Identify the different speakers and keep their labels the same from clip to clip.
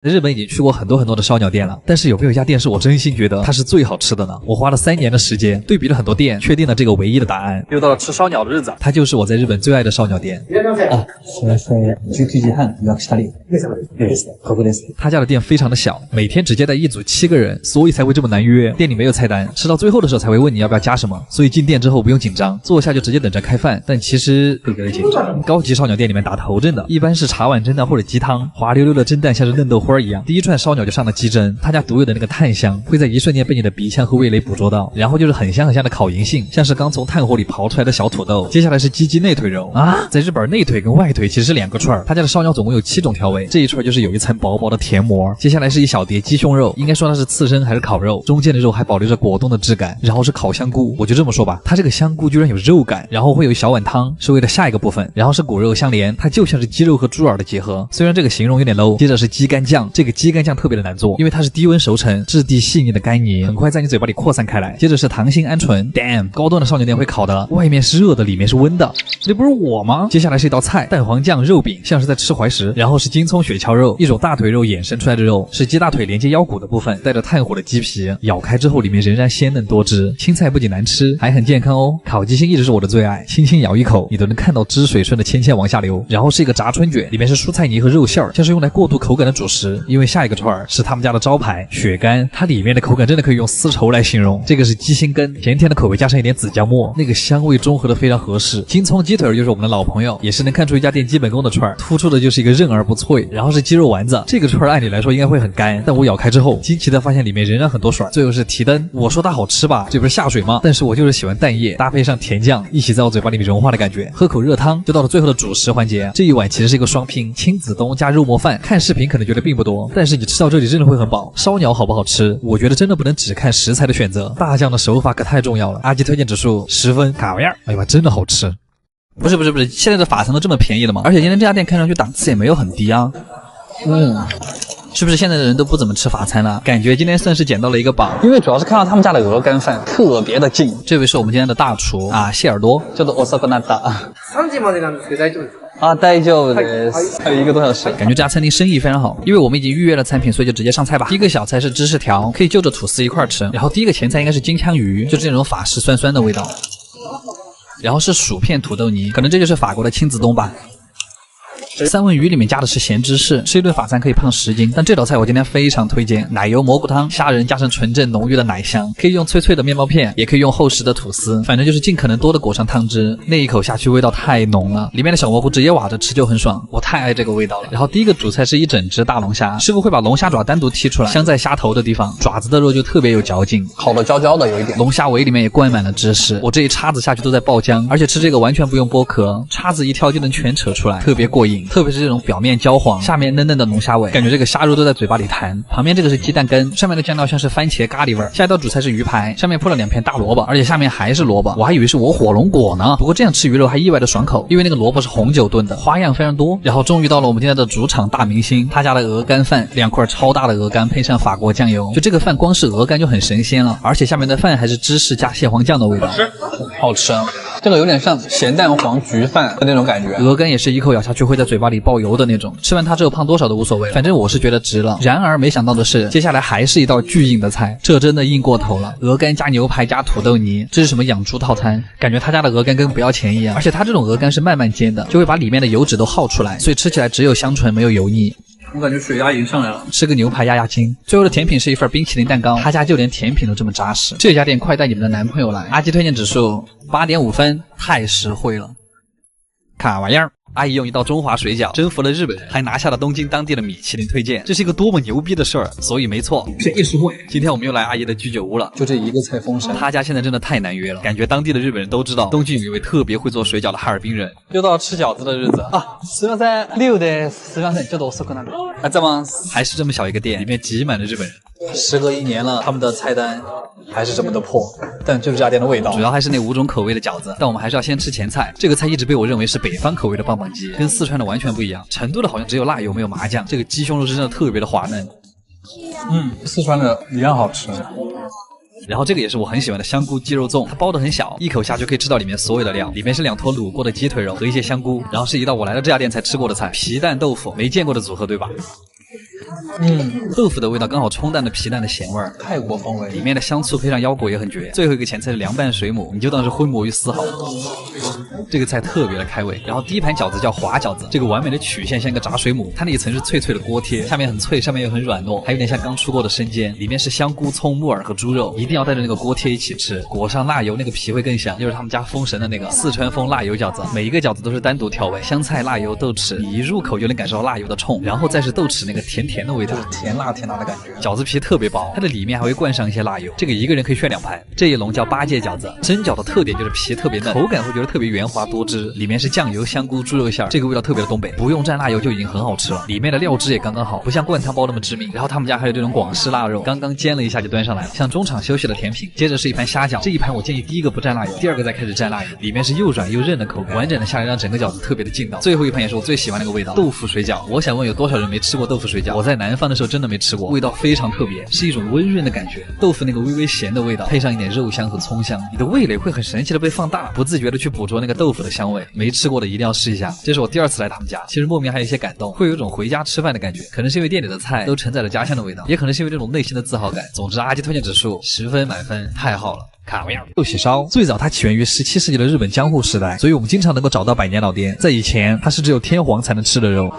Speaker 1: 在日本已经去过很多的烧鸟店了，但是有没有一家店是我真心觉得它是最好吃的呢？我花了3年的时间，对比了很多店，确定了这个唯一的答案。又到了吃烧鸟的日子，它就是我在日本最爱的烧鸟店。
Speaker 2: 啊，すみません。19時半予約したり。ここです。
Speaker 1: 他家的店非常的小，每天只接待一组7个人，所以才会这么难约。店里没有菜单，吃到最后的时候才会问你要不要加什么，所以进店之后不用紧张，坐下就直接等着开饭。但其实特别的紧张。高级烧鸟店里面打头阵的，一般是茶碗蒸蛋或者鸡汤，滑溜溜的蒸蛋像是嫩豆花一样。第一串烧鸟就上了鸡胗，他家独有的那个炭香会在一瞬间被你的鼻腔和味蕾捕捉到，然后就是很香的烤银杏，像是刚从炭火里刨出来的小土豆。接下来是鸡内腿肉啊，在日本内腿跟外腿其实是2个串，他家的烧鸟总共有7种调味，这一串就是有一层薄薄的甜膜。接下来是一小碟鸡胸肉，应该说它是刺身还是烤肉，中间的肉还保留着果冻的质感，然后是烤香菇，我就这么说吧，它这个香菇居然有肉感，然后会有一小碗汤是为了下一个部分，然后是骨肉相连，它就像是鸡肉和猪耳的结合，虽然这个形容有点 low。接着是鸡肝酱，这个鸡肝酱特别的难做，因为它是低温熟成，质地细腻的干泥，很快在你嘴巴里扩散开来。接着是糖心鹌鹑 ，damn， 高端的烧鸟店会烤的，外面是热的，里面是温的，这不是我吗？接下来是一道菜，蛋黄酱肉饼，像是在吃怀石，然后是京葱雪橇肉，一种大腿肉衍生出来的肉，是鸡大腿连接腰骨的部分，带着炭火的鸡皮，咬开之后里面仍然鲜嫩多汁。青菜不仅难吃，还很健康哦。烤鸡心一直是我的最爱，轻轻咬一口，你都能看到汁水顺着纤往下流。然后是一个炸春卷，里面是蔬菜泥和肉馅儿，像是用来过渡口感的主食。因为下一个串是他们家的招牌雪干，它里面的口感真的可以用丝绸来形容。这个是鸡心根，甜甜的口味加上一点紫姜末，那个香味中和的非常合适。金葱鸡腿就是我们的老朋友，也是能看出一家店基本功的串，突出的就是一个韧而不脆。然后是鸡肉丸子，这个串按理来说应该会很干，但我咬开之后，惊奇的发现里面仍然很多水。最后是提灯，我说它好吃吧，这不是下水吗？但是我就是喜欢蛋液搭配上甜酱，一起在我嘴巴里面融化的感觉。喝口热汤，就到了最后的主食环节。这一碗其实是一个双拼，亲子冬加肉末饭。看视频可能觉得并不多，但是你吃到这里真的会很饱。烧鸟好不好吃？我觉得真的不能只看食材的选择，大酱的手法可太重要了。阿基推荐指数10分，卡玩意儿，哎呀妈，真的好吃。不是，现在的法餐都这么便宜了吗？而且今天这家店看上去档次也没有很低啊。是不是现在的人都不怎么吃法餐了？感觉今天算是捡到了一个宝，因为主要是看到他们家的鹅肝饭特别的近。这位是我们今天的大厨啊，谢耳朵，叫做遅くなった。
Speaker 3: 3時までなんですけど大丈夫ですか？
Speaker 2: 啊，大丈夫です。还有1个多小时。
Speaker 1: 感觉这家餐厅生意非常好，因为我们已经预约了餐品，所以就直接上菜吧。第一个小菜是芝士条，可以就着吐司一块吃。然后第一个前菜应该是金枪鱼，就是那种法式酸酸的味道。然后是薯片土豆泥，可能这就是法国的亲子冬吧。三文鱼里面加的是咸芝士，吃一顿法餐可以胖10斤。但这道菜我今天非常推荐，奶油蘑菇汤，虾仁加上纯正浓郁的奶香，可以用脆脆的面包片，也可以用厚实的吐司，反正就是尽可能多的裹上汤汁。那一口下去味道太浓了，里面的小蘑菇直接挖着吃就很爽，我太爱这个味道了。然后第一个主菜是一整只大龙虾，师傅会把龙虾爪单独剔出来，镶在虾头的地方，爪子的肉就特别有嚼劲，
Speaker 2: 烤的焦焦的有一点。
Speaker 1: 龙虾尾里面也灌满了芝士，我这一叉子下去都在爆浆，而且吃这个完全不用剥壳，叉子一挑就能全扯出来，特别过瘾。特别是这种表面焦黄，下面嫩嫩的龙虾尾，感觉这个虾肉都在嘴巴里弹。旁边这个是鸡蛋羹，上面的酱料像是番茄咖喱味。下一道主菜是鱼排，上面铺了2片大萝卜，而且下面还是萝卜，我还以为是我火龙果呢。不过这样吃鱼肉还意外的爽口，因为那个萝卜是红酒炖的，花样非常多。然后终于到了我们今天的主场大明星，他家的鹅肝饭，2块超大的鹅肝配上法国酱油，就这个饭光是鹅肝就很神仙了，而且下面的饭还是芝士加蟹黄酱的味道，
Speaker 2: 好吃。这个有点像咸蛋黄焗饭的那种感觉。
Speaker 1: 鹅肝也是一口咬下去会在嘴巴里爆油的那种，吃完它之后胖多少都无所谓，反正我是觉得值了。然而没想到的是，接下来还是一道巨硬的菜，这真的硬过头了。鹅肝加牛排加土豆泥，这是什么养猪套餐？感觉他家的鹅肝跟不要钱一样，而且他这种鹅肝是慢慢煎的，就会把里面的油脂都耗出来，所以吃起来只有香醇没有油腻。
Speaker 2: 我感觉血压已经上来了，
Speaker 1: 吃个牛排压压惊。最后的甜品是一份冰淇淋蛋糕，他家就连甜品都这么扎实。这家店快带你们的男朋友来。阿基推荐指数8.5分，太实惠了。卡玩意儿。阿姨用一道中华水饺征服了日本人，还拿下了东京当地的米其林推荐，这是一个多么牛逼的事儿！所以没错，
Speaker 2: 便宜实惠。
Speaker 1: 今天我们又来阿姨的居酒屋了，
Speaker 2: 就这一个菜封神。
Speaker 1: 他家现在真的太难约了，感觉当地的日本人都知道东京有一位特别会做水饺的哈尔滨人。又到了吃饺子的日子啊！すみません、6です。すみません、ちょっと遅くなる。啊，这么还是这么小一个店，里面挤满了日本人。时隔1年了，他们的菜单还是这么的破，但就是这家店的味道，主要还是那5种口味的饺子。但我们还是要先吃前菜，这个菜一直被我认为是北方口味的棒棒鸡，跟四川的完全不一样。成都的好像只有辣油没有麻酱，这个鸡胸肉是真的特别的滑嫩。
Speaker 2: 四川的一样好吃。
Speaker 1: 然后这个也是我很喜欢的香菇鸡肉粽，它包得很小，一口下就可以吃到里面所有的料，里面是2坨卤过的鸡腿肉和一些香菇，然后是一道我来了这家店才吃过的菜，皮蛋豆腐，没见过的组合对吧？豆腐的味道刚好冲淡了皮蛋的咸味儿，
Speaker 2: 泰国风味。
Speaker 1: 里面的香醋配上腰果也很绝。最后一个前菜是凉拌水母，你就当是荤魔芋丝好了。这个菜特别的开胃。然后第一盘饺子叫滑饺子，这个完美的曲线像一个炸水母，它那一层是脆脆的锅贴，下面很脆，上面又很软糯，还有点像刚出锅的生煎，里面是香菇、葱、木耳和猪肉，一定要带着那个锅贴一起吃，裹上辣油，那个皮会更香。就是他们家封神的那个四川风辣油饺子，每一个饺子都是单独调味，香菜、辣油、豆豉，你一入口就能感受到辣油的冲，然后再是豆豉那个甜甜的味道，
Speaker 2: 甜辣甜辣的感觉。
Speaker 1: 饺子皮特别薄，它的里面还会灌上一些辣油，这个一个人可以炫2盘。这一笼叫八戒饺子，蒸饺的特点就是皮特别嫩，口感会觉得特别圆滑多汁，里面是酱油、香菇、猪肉馅儿，这个味道特别的东北，不用蘸辣油就已经很好吃了。里面的料汁也刚刚好，不像灌汤包那么致命。然后他们家还有这种广式腊肉，刚刚煎了一下就端上来了，像中场休息的甜品。接着是一盘虾饺，这一盘我建议第一个不蘸辣油，第二个再开始蘸辣油，里面是又软又韧的口感，完整的下来让整个饺子特别的劲道。最后一盘也是我最喜欢那个味道，豆腐水饺。我想问有多少人没吃过豆腐水饺？我在南方的时候真的没吃过，味道非常特别，是一种温润的感觉，豆腐那个微微咸的味道，配上一点肉香和葱香，你的味蕾会很神奇的被放大，不自觉的去捕捉那个豆腐的香味。没吃过的一定要试一下，这是我第2次来他们家，其实莫名还有一些感动，会有一种回家吃饭的感觉，可能是因为店里的菜都承载了家乡的味道，也可能是因为这种内心的自豪感。总之，阿基推荐指数10分满分，太好了。卡威尔寿喜烧最早它起源于17世纪的日本江户时代，所以我们经常能够找到百年老店。在以前，它是只有天皇才能吃的肉。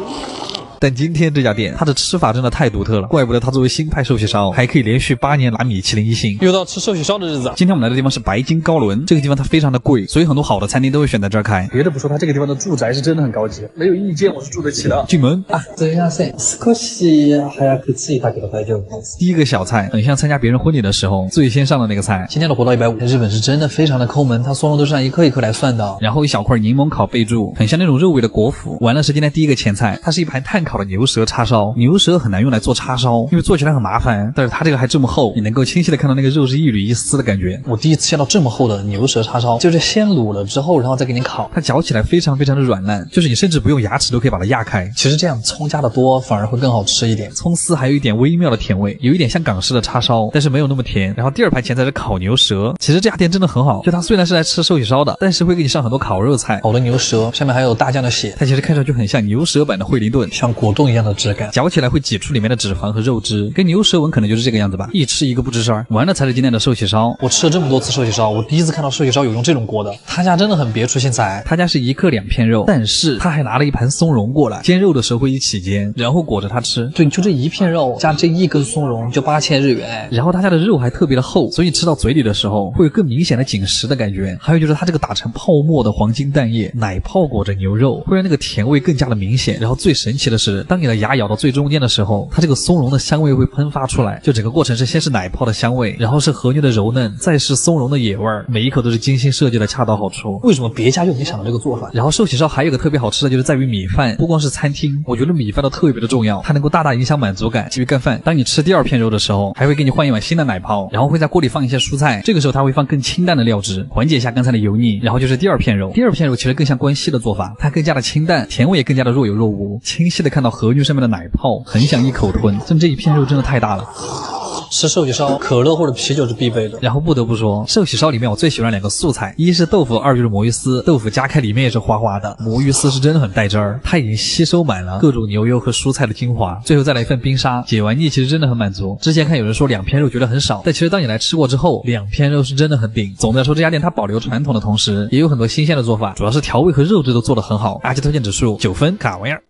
Speaker 1: 但今天这家店，它的吃法真的太独特了，怪不得它作为新派寿喜烧，还可以连续8年拿米其林1星。
Speaker 2: 又到吃寿喜烧的日子。
Speaker 1: 今天我们来的地方是白金高轮，这个地方它非常的贵，所以很多好的餐厅都会选在这儿开。
Speaker 2: 别的不说，它这个地方的住宅是真的很高级，没有一间我是住得起的。
Speaker 1: 进门
Speaker 2: 啊，すみません。少し早く着いたけど大丈夫です。
Speaker 1: 第一个小菜很像参加别人婚礼的时候最先上的那个菜。
Speaker 2: 今天的活到150，日本是真的非常的抠门，它松茸都是按一颗一颗来算的。
Speaker 1: 然后一小块柠檬烤备注，很像那种肉味的果脯。完了是今天第一个前菜，它是一盘炭烤的牛舌叉烧。牛舌很难用来做叉烧，因为做起来很麻烦，但是它这个还这么厚，你能够清晰的看到那个肉是一缕一丝的感觉。
Speaker 2: 我第一次见到这么厚的牛舌叉烧，就是先卤了之后，然后再给你烤，
Speaker 1: 它嚼起来非常非常的软烂，就是你甚至不用牙齿都可以把它压开。
Speaker 2: 其实这样葱加的多反而会更好吃一点，
Speaker 1: 葱丝还有一点微妙的甜味，有一点像港式的叉烧，但是没有那么甜。然后第2盘前菜是烤牛舌，其实这家店真的很好，就它虽然是来吃寿喜烧的，但是会给你上很多烤肉菜。
Speaker 2: 烤的牛舌上面还有大酱的血，
Speaker 1: 它其实看上去很像牛舌版的惠灵顿，
Speaker 2: 像果冻一样的质感，
Speaker 1: 嚼起来会挤出里面的脂肪和肉汁，跟牛舌纹可能就是这个样子吧，一吃一个不吱声。完了才是今天的寿喜烧。
Speaker 2: 我吃了这么多次寿喜烧，我第一次看到寿喜烧有用这种锅的，他家真的很别出心裁。
Speaker 1: 他家是1克2片肉，但是他还拿了一盘松茸过来，煎肉的时候会一起煎，然后裹着它吃。
Speaker 2: 对，就这一片肉加这1根松茸就8000日元。
Speaker 1: 然后他家的肉还特别的厚，所以吃到嘴里的时候会有更明显的紧实的感觉。还有就是它这个打成泡沫的黄金蛋液，奶泡裹着牛肉，会让那个甜味更加的明显。然后最神奇的是，当你的牙咬到最中间的时候，它这个松茸的香味会喷发出来，就整个过程是先是奶泡的香味，然后是和牛的柔嫩，再是松茸的野味，每一口都是精心设计的恰到好处。
Speaker 2: 为什么别家就没想到这个做法？
Speaker 1: 然后寿喜烧还有一个特别好吃的就是在于米饭，不光是餐厅，我觉得米饭都特别的重要，它能够大大影响满足感。至于干饭，当你吃第2片肉的时候，还会给你换一碗新的奶泡，然后会在锅里放一些蔬菜，这个时候它会放更清淡的料汁，缓解一下刚才的油腻。然后就是第2片肉，第2片肉其实更像关西的做法，它更加的清淡，甜味也更加的若有若无，清晰的看到和牛上面的奶泡，很想一口吞。这一片肉真的太大了。
Speaker 2: 吃寿喜烧，可乐或者啤酒是必备的。
Speaker 1: 然后不得不说，寿喜烧里面我最喜欢2个素菜，一是豆腐，二就是魔芋丝。豆腐夹开里面也是花花的，魔芋丝是真的很带汁儿，它已经吸收满了各种牛油和蔬菜的精华。最后再来一份冰沙，解完腻其实真的很满足。之前看有人说2片肉觉得很少，但其实当你来吃过之后，2片肉是真的很顶。总的来说，这家店它保留传统的同时，也有很多新鲜的做法，主要是调味和肉质都做得很好。阿基推荐指数9分，卡维尔。